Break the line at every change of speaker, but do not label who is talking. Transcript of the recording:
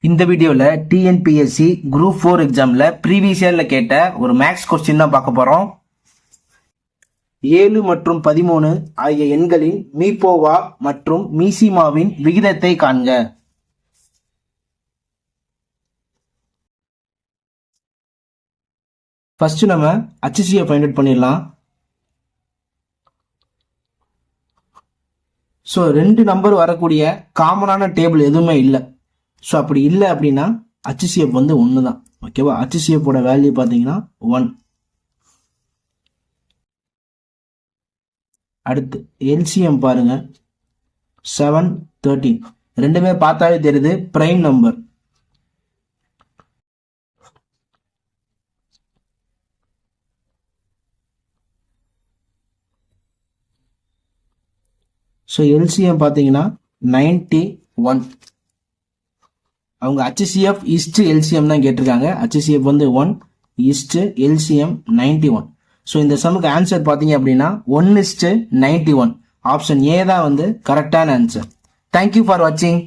இந்த வீடியோல TNPSC group 4 எக்ஸாம்ல ப்ரீவியஸ் இயர்ல கேட்ட ஒரு மேக்ஸ் கொஸ்டின் தான் பார்க்க போறோம். 7 மற்றும் 13 ஆகிய எண்களின் மீபோவா மற்றும் மீசிமாவின் விகிதத்தை காண்க. ஃபர்ஸ்ட் நம்ம HCF ஃபைண்ட் அவுட் பண்ணிடலாம். ஸோ 2 நம்பர் வரக்கூடிய காமனான டேபிள் எதுவுமே இல்லை. ஸோ அப்படி இல்லை அப்படின்னா HCF வந்து 1 தான். ஓகேவா? HCF ஓட வேல்யூ பார்த்தீங்கன்னா 1. அடுத்து LCM பாருங்க, 7, 13. ரெண்டுமே பார்த்தாலே தெரியுது பிரைம் நம்பர். ஸோ LCM பார்த்தீங்கன்னா 91. அவங்க HCF இஸ்ட் LCM தான் கேட்டிருக்காங்க. HCF வந்து 1 இஸ்ட் LCM 91. ஸோ இந்த சம்முக்கு ஆன்சர் பார்த்தீங்க அப்படின்னா 1:91. ஆப்ஷன் ஏ தான் வந்து கரெக்டான ஆன்சர். தேங்க்யூ ஃபார் வாட்சிங்.